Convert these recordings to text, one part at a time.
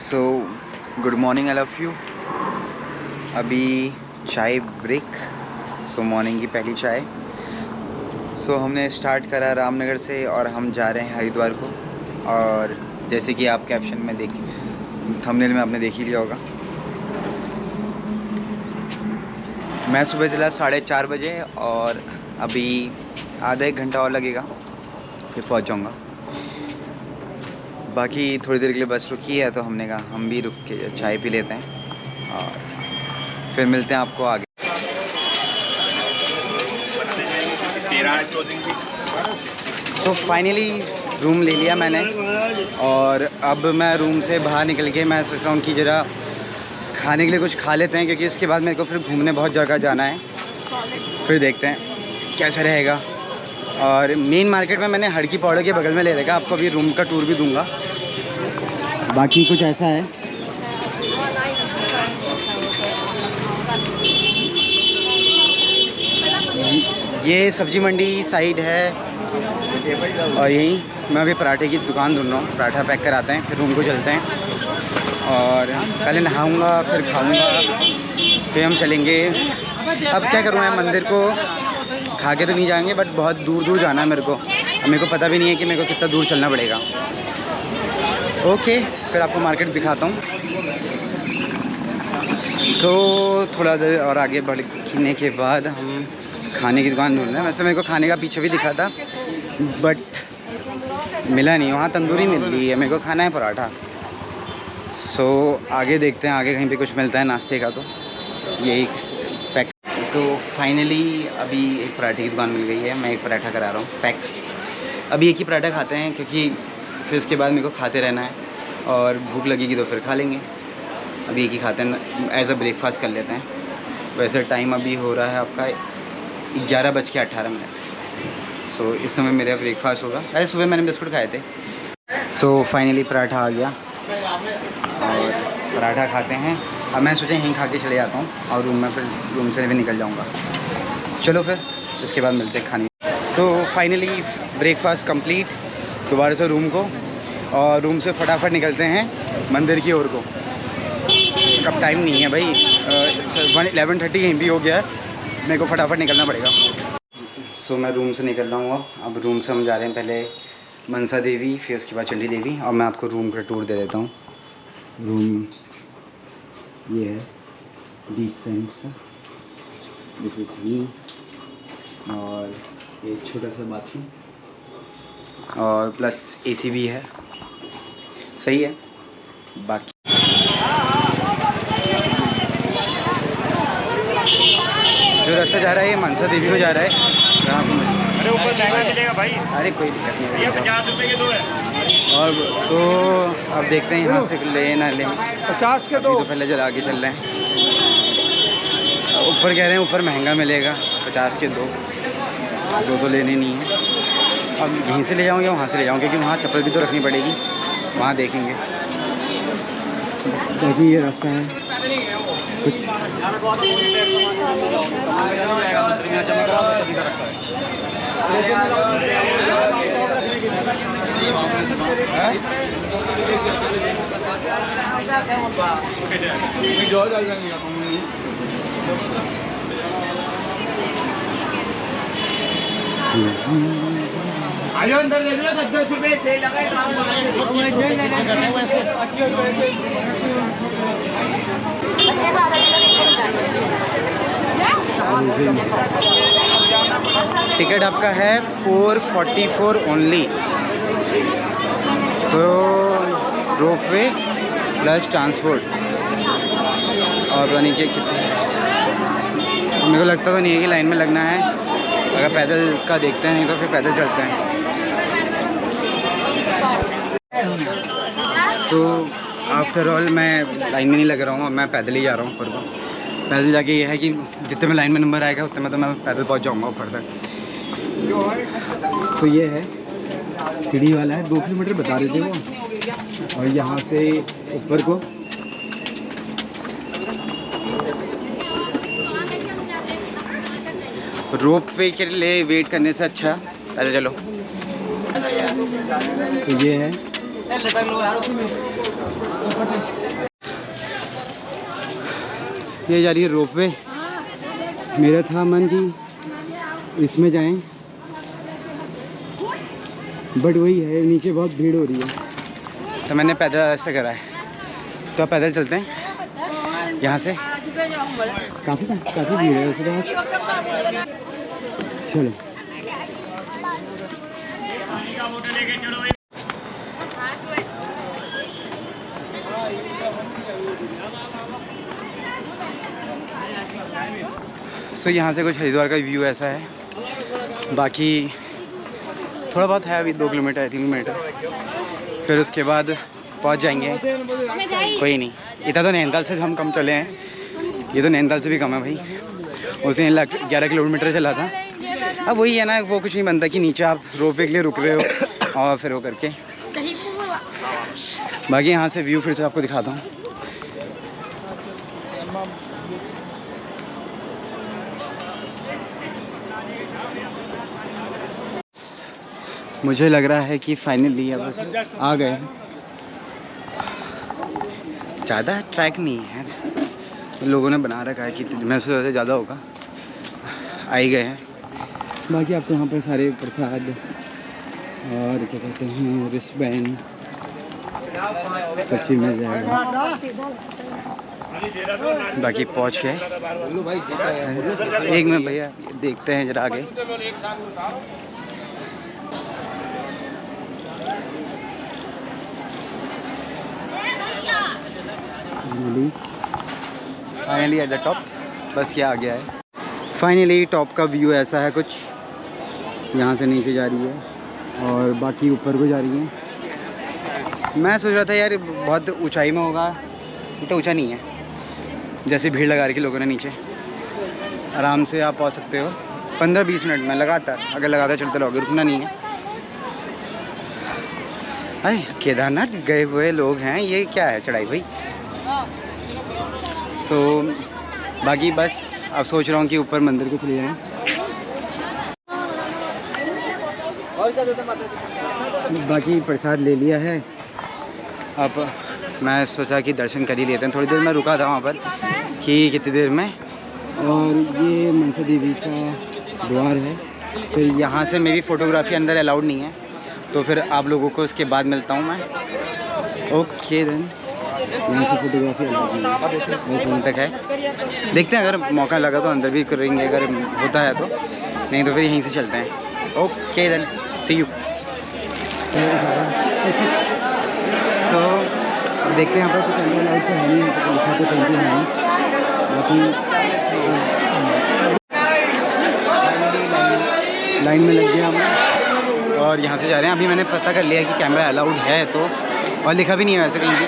So good morning I love you. अभी चाय break. Morning की पहली चाय। हमने स्टार्ट करा रामनगर से और हम जा रहे हैं हरिद्वार को। और जैसे कि आप कैप्शन में थंबनेल में आपने देख ही लिया होगा, मैं सुबह चला 4:30 बजे और अभी आधा एक घंटा और लगेगा फिर पहुंच जाऊंगा। बाकी थोड़ी देर के लिए बस रुकी है तो हमने कहा हम भी रुक के चाय पी लेते हैं और फिर मिलते हैं आपको आगे। फाइनली रूम ले लिया मैंने और अब मैं रूम से बाहर निकल के मैं सोच रहा हूँ कि ज़रा खाने के लिए कुछ खा लेते हैं, क्योंकि इसके बाद मेरे को फिर घूमने बहुत जगह जाना है। फिर देखते हैं कैसा रहेगा। और मेन मार्केट में मैंने हड़की पौड़े के बगल में ले रखा, आपको अभी रूम का टूर भी दूंगा। बाकी कुछ ऐसा है। ये सब्जी मंडी साइड है और यहीं मैं अभी पराठे की दुकान ढूंढ रहा हूँ। पराठा पैक कराते हैं फिर रूम को चलते हैं और पहले नहाऊंगा फिर खाऊंगा फिर हम चलेंगे। अब क्या करूँ, मैं मंदिर को खा के तो नहीं जाएंगे, बट बहुत दूर दूर जाना है मेरे को। अब मेरे को पता भी नहीं है कि मेरे को कितना दूर चलना पड़ेगा। ओके, फिर आपको मार्केट दिखाता हूँ। थोड़ा देर और आगे बढ़ने के बाद हम खाने की दुकान ढूंढ रहे हैं। वैसे मेरे को खाने का पीछे भी दिखा था बट मिला नहीं। वहाँ तंदूरी मिल रही है, मेरे को खाना है पराठा। आगे देखते हैं, आगे कहीं पे कुछ मिलता है नाश्ते का तो यही पैक। तो फाइनली अभी एक पराठे की दुकान मिल गई है। मैं एक पराठा करा रहा हूँ पैक। अभी एक ही पराठा खाते हैं क्योंकि फिर उसके बाद मेरे को खाते रहना है और भूख लगेगी तो फिर खा लेंगे। अभी एक ही खाते हैं, एज अ ब्रेकफास्ट कर लेते हैं। वैसे टाइम अभी हो रहा है आपका 11:18। इस समय मेरा ब्रेकफास्ट होगा। अरे सुबह मैंने बिस्कुट खाए थे। फाइनली पराठा आ गया और पराठा खाते हैं। अब मैं सोचा यहीं खा के चले जाता हूँ और रूम से भी निकल जाऊँगा। चलो फिर इसके बाद मिलते हैं खाने। Finally breakfast complete. दोबारा से रूम को और रूम से फटाफट निकलते हैं मंदिर की ओर को। कब टाइम नहीं है भाई, 11:30 यहीं भी हो गया है। मेरे को फटाफट निकलना पड़ेगा। मैं रूम से निकल रहा हूँ। अब रूम से हम जा रहे हैं पहले मनसा देवी, फिर उसके बाद चंडी देवी। और मैं आपको रूम का टूर दे देता हूँ। रूम ये है, डिसेंट, दिस इज़ मी। और ये छोटा सा बाथरूम और प्लस एसी भी है, सही है। बाकी जो रास्ता जा रहा है ये मनसा देवी को जा रहा है। अरे ऊपर महंगा मिलेगा भाई। अरे कोई दिक्कत नहीं है, ये 50 रुपये के 2 है। और तो अब देखते हैं यहाँ से ले ना ले। 50 के 2 तो पहले जला आगे चल रहे हैं। ऊपर कह रहे हैं ऊपर महंगा मिलेगा, 50 के 2 तो लेने नहीं है। अब यहीं से ले जाऊँ या वहाँ से ले जाऊँ, क्योंकि वहाँ चप्पल भी तो रखनी पड़ेगी, वहाँ देखेंगे। बाकी ये रास्ता है कुछ आयो अंदर देख लो, 10 रुपये से लगा है काम। टिकट आपका है 444 ओनली। तो रोपवे प्लस ट्रांसपोर्ट और बनी के कितने, मेरे को लगता तो नहीं है कि लाइन में लगना है। अगर पैदल का देखते हैं तो फिर पैदल चलते हैं। आफ्टर ऑल मैं लाइन में नहीं लग रहा हूँ, मैं पैदल ही जा रहा हूँ ऊपर को। पैदल जाके ये है कि जितने में लाइन में नंबर आएगा उतने में तो मैं पैदल पहुँच जाऊँगा ऊपर तक। तो ये है सीढ़ी वाला है, 2 किलोमीटर बता रहे थे वो। और यहाँ से ऊपर को रोप वे के लिए वेट करने से अच्छा पैदल चलो। तो ये है ये जा रही है रोपवे। मेरा था मन कि इसमें जाएं, बट वही है, नीचे बहुत भीड़ हो रही है, तो मैंने पैदल रास्ते करा है। तो अब पैदल चलते हैं यहाँ से। काफ़ी भीड़ है वैसे तो आज। चलो सो यहाँ से कुछ हरिद्वार का व्यू ऐसा है। बाकी थोड़ा बहुत है, अभी 2 किलोमीटर 3 किलोमीटर, फिर उसके बाद पहुँच जाएंगे। कोई नहीं, इतना तो नैनीताल से हम कम चले हैं, ये तो नैनीताल से भी कम है भाई। उसे 11 किलोमीटर चला था। अब वही है ना, वो कुछ नहीं बनता कि नीचे आप रोपवे के लिए रुक रहे हो और फिर वो करके। बाकी यहाँ से व्यू फिर से आपको दिखाता हूँ। मुझे लग रहा है कि फाइनली अब बस आ गए हैं। ज़्यादा ट्रैक नहीं है, लोगों ने बना रखा है कि मैं सोचा से ज़्यादा होगा। आ ही गए हैं। बाकी आपको यहाँ पर सारे प्रसाद और क्या कहते हैं रिस्ट बैंड सब चीज़ मिल जाएगा। बाकी पहुँच गए। एक मिनट भैया, देखते हैं जरा आगे। फाइनली एट द टॉप, बस ये आ गया है। फाइनली टॉप का व्यू ऐसा है कुछ, यहाँ से नीचे जा रही है और बाकी ऊपर को जा रही है। मैं सोच रहा था यार बहुत ऊंचाई में होगा, इतना ऊंचा नहीं है। जैसे भीड़ लगा रखी लोगों ने नीचे, आराम से आप पहुँच सकते हो 15-20 मिनट में लगातार। अगर लगातार चलते रहोगे, रुकना नहीं है। अरे केदारनाथ गए हुए लोग हैं, ये क्या है चढ़ाई भाई। सो बाकी बस अब सोच रहा हूँ कि ऊपर मंदिर को चले जाएं। बाकी प्रसाद ले लिया है। अब मैं सोचा कि दर्शन कर ही लेते हैं। थोड़ी देर मैं रुका था वहाँ पर कि कितनी देर में। और ये मनसा देवी का द्वार है। फिर यहाँ से मेरी फ़ोटोग्राफी अंदर अलाउड नहीं है, तो फिर आप लोगों को उसके बाद मिलता हूँ मैं। ओके देन, यहाँ से फोटोग्राफी अलाउड नहीं है, बस वहीं तक है। देखते हैं, अगर मौका लगा तो अंदर भी करेंगे, अगर होता है तो। नहीं तो फिर यहीं से चलते हैं। Okay then, see you. So देखते हैं यहाँ पर कुछ अंदर अलाउड तो है नहीं, लिखा तो कहीं है नहीं। बाकी लाइन में लग गया हम और यहाँ से जा रहे हैं। अभी मैंने पता कर लिया कि कैमरा अलाउड है, तो और लिखा भी नहीं है वैसे कहीं भी,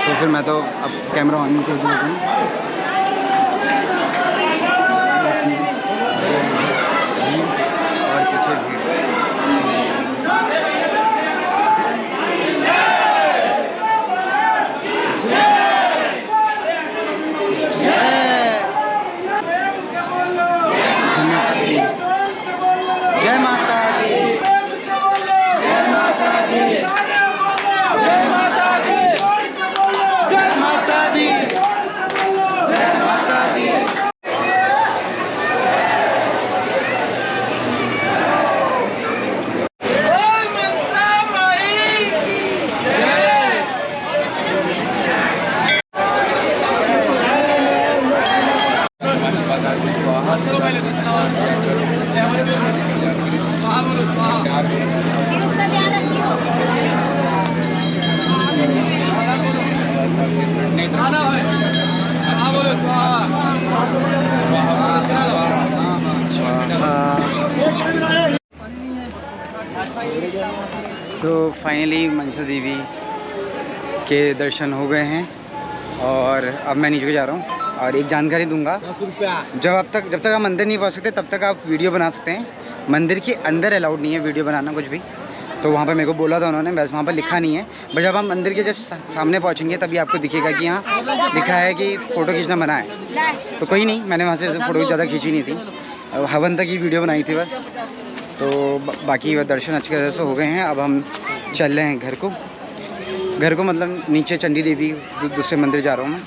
तो फिर मैं तो अब कैमरा ऑन नहीं कर देता हूँ। और पीछे भीड़। जय माता दी, जय माता दी, जय माता दी, जय माता दी, जय माता दी। तो फाइनली मनसा देवी के दर्शन हो गए हैं और अब मैं नीचे जा रहा हूँ। और एक जानकारी दूंगा, जब तक आप मंदिर नहीं पहुँच सकते तब तक आप वीडियो बना सकते हैं। मंदिर के अंदर अलाउड नहीं है वीडियो बनाना कुछ भी। तो वहाँ पर मेरे को बोला था उन्होंने, बस वहाँ पर लिखा नहीं है। बट जब आप मंदिर के जस्ट सामने पहुँचेंगे तभी आपको दिखेगा कि यहाँ लिखा है कि फ़ोटो खींचना मना है। तो कोई नहीं, मैंने वहाँ से फ़ोटो ज़्यादा खींची नहीं थी, हवन तक ही वीडियो बनाई थी बस। तो बाकी दर्शन अच्छे तरह से हो गए हैं। अब हम चल रहे हैं घर को, घर को मतलब नीचे चंडी देवी दूसरे मंदिर जा रहा हूँ मैं।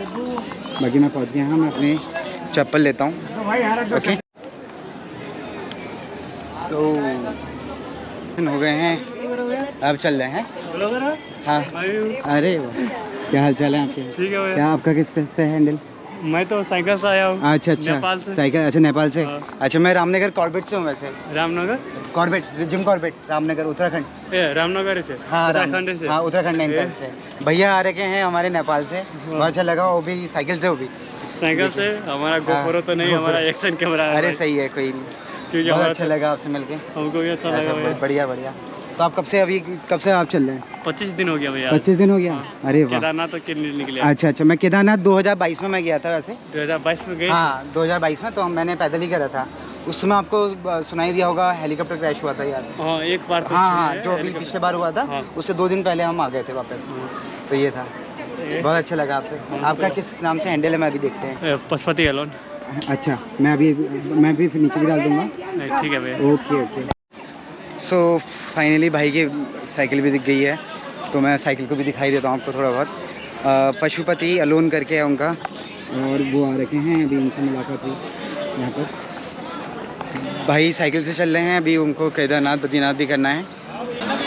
बाकी मैं पहुँच गया हूँ, मैं अपने चप्पल लेता हूँ। ओके सो हो गए हैं, अब चल रहे हैं। हाँ अरे क्या हाल चाल है आपके? ठीक है भैया। क्या आपका किस से हैंडल? मैं तो साइकिल से आया हूँ। अच्छा अच्छा नेपाल से। साइकिल, अच्छा नेपाल से। हाँ। अच्छा मैं रामनगर कॉर्बेट से हूँ वैसे। Ramnagar Corbett, Jim Corbett, Ramnagar Uttarakhand. Ramnagar से। हाँ उत्तराखंड से। हाँ उत्तराखंड नैनीताल से। भैया आ रखे हैं हमारे नेपाल से, बहुत अच्छा लगा। वो भी साइकिल से, वो भी साइकिल से। हमारा गोप्रो तो नहीं, हमारा एक्शन कैमरा है। अरे सही है, कोई नहीं। क्योंकि बहुत हमारा अच्छा लगा आपसे मिलके। हमको भी अच्छा लगा भैया। बढ़िया बढ़िया। तो आप कब से आप चल रहे हैं? 25 दिन हो गया भैया। 25 दिन हो गया। अरे वाह। केदारनाथ तो निकले। अच्छा अच्छा, मैं केदारनाथ 2022 में मैं गया था वैसे। 2022 में गए। हाँ 2022 में, तो मैंने पैदल ही करा था। उस समय आपको सुनाई दिया होगा हेलीकॉप्टर क्रैश हुआ था यार। हाँ एक बार तो हाँ हाँ, जो अभी पिछले बार हुआ था। हाँ। उससे 2 दिन पहले हम आ गए थे वापस। तो ये था, बहुत अच्छा लगा आपसे। आपका किस नाम से हैंडल है, मैं अभी देखते हैं। पशुपति अलोन। अच्छा मैं भी फिर नीचे भी डाल दूँगा। ठीक है भैया। Okay okay. सो फाइनली भाई की साइकिल भी दिख गई है, तो मैं साइकिल को भी दिखाई देता हूँ आपको थोड़ा बहुत। पशुपति अलोन करके है उनका, और वो आ रखे हैं, अभी इनसे मुलाकात हुई यहाँ पर। भाई साइकिल से चल रहे हैं, अभी उनको केदारनाथ बद्रीनाथ भी करना है।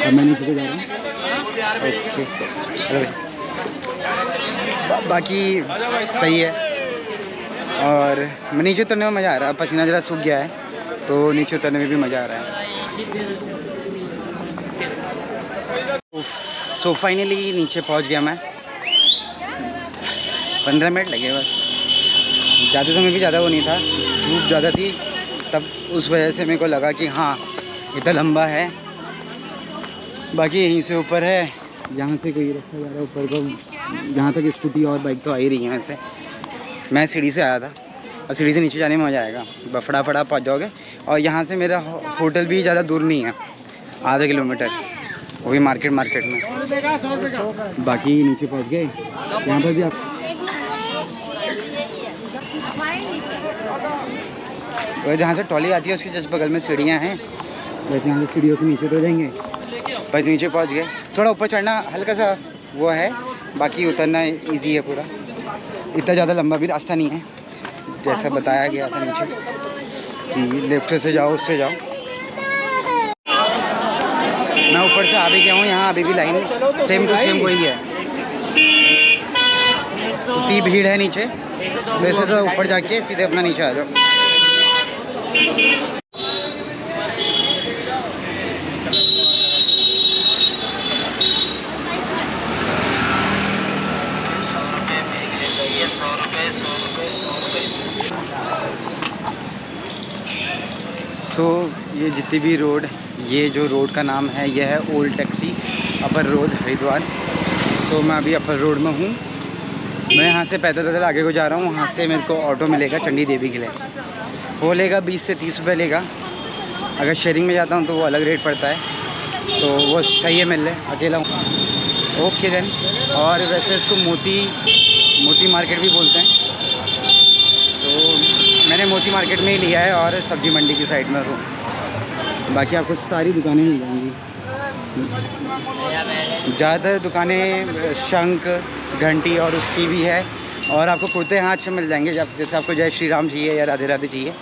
अब मैं नीचे को जा रहा हूँ। ओके हेलो भाई। बाकी सही है, और मैं नीचे उतरने में मज़ा आ रहा है। पसीना ज़रा सूख गया है, तो नीचे उतरने में भी मज़ा आ रहा है। सो फाइनली नीचे पहुंच गया मैं। 15 मिनट लगे बस, ज़्यादा समय भी ज़्यादा वो नहीं था, धूप ज़्यादा थी तब, उस वजह से मेरे को लगा कि हाँ इतना लंबा है। बाकी यहीं से ऊपर है, यहाँ से कोई रखा जा रहा है ऊपर को, यहाँ तक स्कूटी और बाइक तो आ ही रही है। वैसे मैं सीढ़ी से आया था, और सीढ़ी से नीचे जाने में मज़ा आएगा, फटाफट पहुँच जाओगे। और यहाँ से मेरा होटल भी ज़्यादा दूर नहीं है, आधा किलोमीटर, वो भी मार्केट में। बाकी नीचे पहुँच गए, यहाँ पर भी आप तो जहाँ से ट्रॉली आती है उसके जस्ट बगल में सीढ़ियाँ हैं, वैसे यहाँ से सीढ़ियों से नीचे उतर जाएंगे। बस नीचे पहुँच गए। थोड़ा ऊपर चढ़ना हल्का सा वो है, बाकी उतरना इजी है पूरा। इतना ज़्यादा लंबा भी रास्ता नहीं है, जैसा बताया गया था नीचे कि लेफ्ट से जाओ, उससे जाओ। मैं ऊपर से आ भी गया हूँ, यहाँ अभी भी लाइन सेम टू सेम वही है। इतनी भीड़ है नीचे, वैसे तो ऊपर जाके सीधे अपना नीचे आ जाओ। सो ये जितनी भी रोड, ये जो रोड का नाम है यह है old taxi upper road Haridwar. So मैं अभी अपर रोड में हूँ। मैं यहाँ से पैदल आगे को जा रहा हूँ। वहाँ से मेरे को ऑटो मिलेगा चंडी देवी के लिए, वो लेगा 20 से 30 रुपये लेगा। अगर शेयरिंग में जाता हूँ तो वो अलग रेट पड़ता है, तो वो सही है मिल ले, अकेला हूँ। Okay then. और वैसे इसको मोती मार्केट भी बोलते हैं, तो मैंने मोती मार्केट में ही लिया है, और सब्जी मंडी की साइड में हूँ। बाकी आपको सारी दुकानें मिल जाएंगी, ज़्यादातर दुकानें शंख घंटी और उसकी भी है। और आपको कुर्ते यहाँ अच्छे मिल जाएंगे, जैसे आपको जय श्री राम चाहिए या राधे राधे चाहिए